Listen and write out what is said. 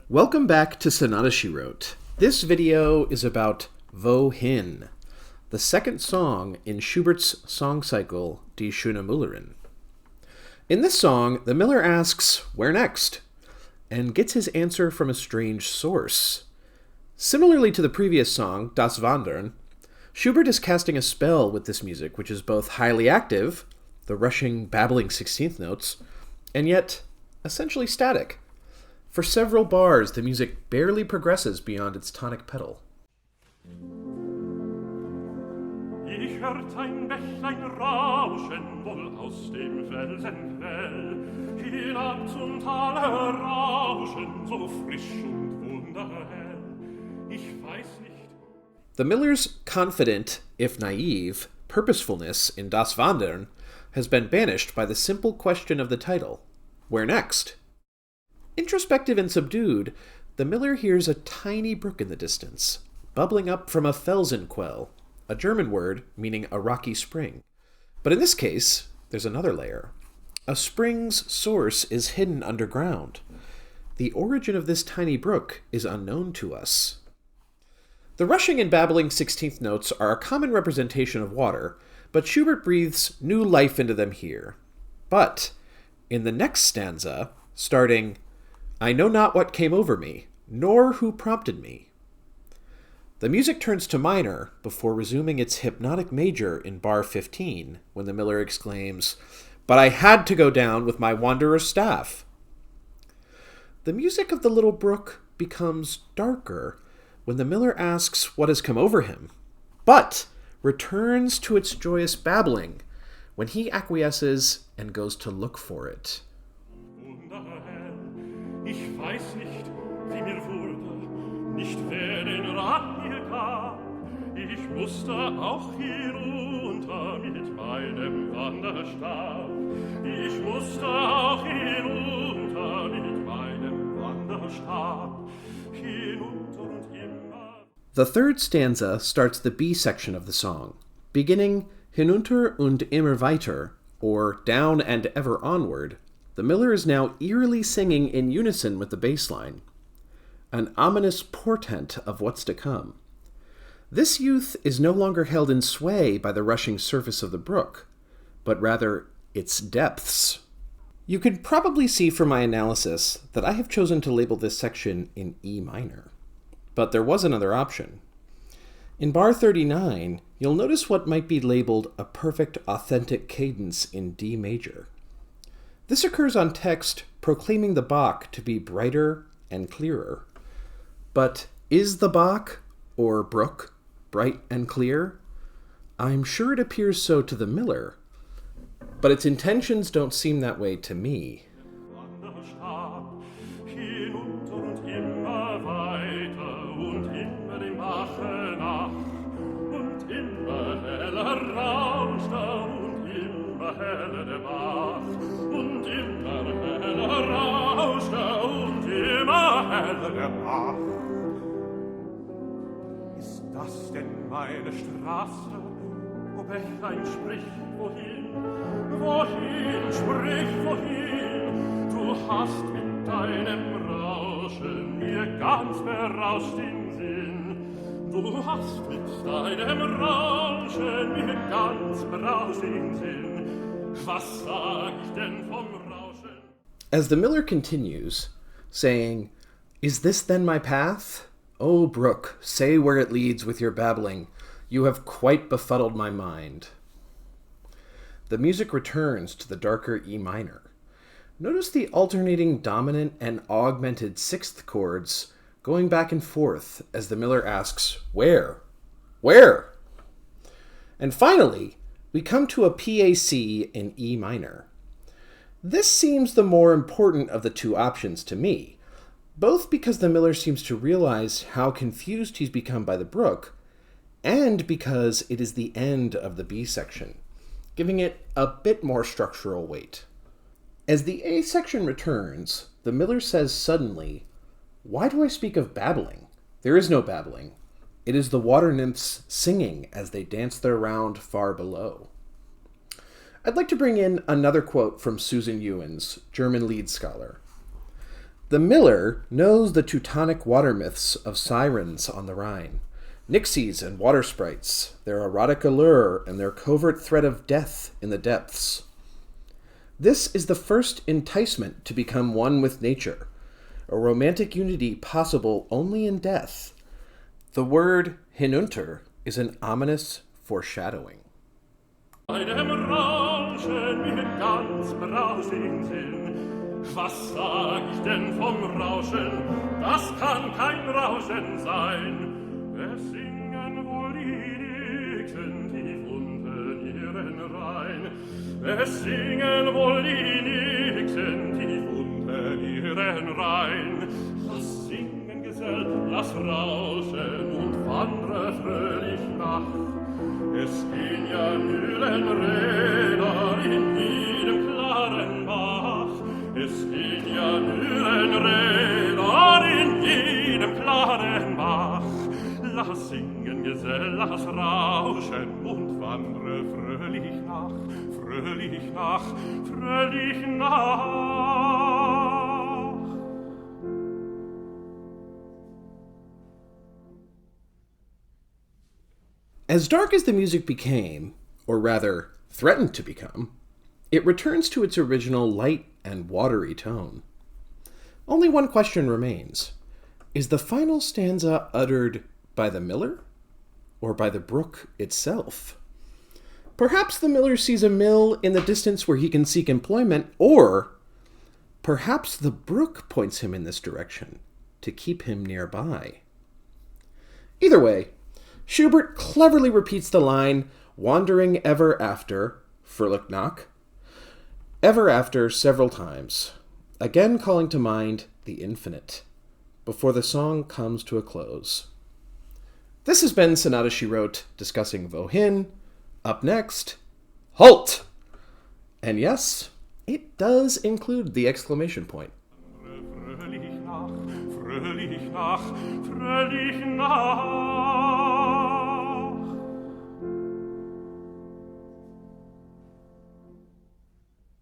Welcome back to Sonata She Wrote. This video is about Wohin, the second song in Schubert's song cycle, Die schöne Müllerin. In this song, the miller asks, "Where next?" and gets his answer from a strange source. Similarly to the previous song, Das Wandern, Schubert is casting a spell with this music, which is both highly active, the rushing, babbling 16th notes, and yet essentially static. For several bars, the music barely progresses beyond its tonic pedal. Ich hört ein Bächlein rauschen, wohl aus dem Felsenquell, hinab zum Tale rauschen, so frisch und wunderhell. Ich weiß nicht. The miller's confident, if naive, purposefulness in Das Wandern has been banished by the simple question of the title, where next? Introspective and subdued, the miller hears a tiny brook in the distance, bubbling up from a Felsenquell, a German word meaning a rocky spring. But in this case, there's another layer. A spring's source is hidden underground. The origin of this tiny brook is unknown to us. The rushing and babbling 16th notes are a common representation of water, but Schubert breathes new life into them here. But in the next stanza, starting, "I know not what came over me, nor who prompted me," the music turns to minor before resuming its hypnotic major in bar 15, when the miller exclaims, "But I had to go down with my wanderer's staff." The music of the little brook becomes darker when the miller asks what has come over him, but returns to its joyous babbling when he acquiesces and goes to look for it. Ich weiß nicht, wie mir wurde, nicht wer den Rat mir gab. Ich musste auch hinunter mit meinem Wanderstab. Ich musste auch hinunter mit meinem Wanderstab. Hinunter und immer. The third stanza starts the B section of the song, beginning hinunter und immer weiter, or down and ever onward. The miller is now eerily singing in unison with the bass line, an ominous portent of what's to come. This youth is no longer held in sway by the rushing surface of the brook, but rather its depths. You can probably see from my analysis that I have chosen to label this section in E minor, but there was another option. In bar 39, you'll notice what might be labeled a perfect authentic cadence in D major. This occurs on text proclaiming the Bach to be brighter and clearer. But is the Bach, or brook, bright and clear? I'm sure it appears so to the miller, but its intentions don't seem that way to me. Ist das denn meine Straße? O Bächlein, sprich, wohin? Wohin, sprich, wohin? Du hast mit deinem Rauschen mir ganz berauscht den Sinn. Du hast mit deinem Rauschen mir ganz berauscht den Sinn. Was sag ich denn vom Rauschen? As the miller continues, saying, "Is this then my path? O brook, say where it leads with your babbling. You have quite befuddled my mind." The music returns to the darker E minor. Notice the alternating dominant and augmented sixth chords going back and forth as the miller asks, "Where? Where?" And finally, we come to a PAC in E minor. This seems the more important of the two options to me, both because the miller seems to realize how confused he's become by the brook, and because it is the end of the B section, giving it a bit more structural weight. As the A section returns, the miller says suddenly, "Why do I speak of babbling? There is no babbling. It is the water nymphs singing as they dance their round far below." I'd like to bring in another quote from Susan Youens, German lead scholar. The miller knows the Teutonic water myths of sirens on the Rhine, nixies and water sprites, their erotic allure and their covert threat of death in the depths. This is the first enticement to become one with nature, a romantic unity possible only in death. The word hinunter is an ominous foreshadowing. Einem Rauschen mir ganz berauschend Sinn. Was sag ich denn vom Rauschen? Das kann kein Rauschen sein. Es singen wohl die Nixen tief unten ihren Rhein. Es singen wohl die Nixen tief unten ihren Rhein. Lass singen, Gesell, lass rauschen und wandre fröhlich nach. Es gehen ja Mühlenräder in jedem klaren Bach. Es gehen ja Mühlenräder in jedem klaren Bach. Lass singen, Gesell, lass rauschen und wandre fröhlich nach, fröhlich nach, fröhlich nach. As dark as the music became, or rather, threatened to become, it returns to its original light and watery tone. Only one question remains. Is the final stanza uttered by the miller, or by the brook itself? Perhaps the miller sees a mill in the distance where he can seek employment, or perhaps the brook points him in this direction to keep him nearby. Either way, Schubert cleverly repeats the line, wandering ever after, fröhlich nach, ever after several times, again calling to mind the infinite, before the song comes to a close. This has been Sonata She Wrote, discussing Wohin. Up next, Halt! And yes, it does include the exclamation point. Fröhlich nach, fröhlich nach, fröhlich nach.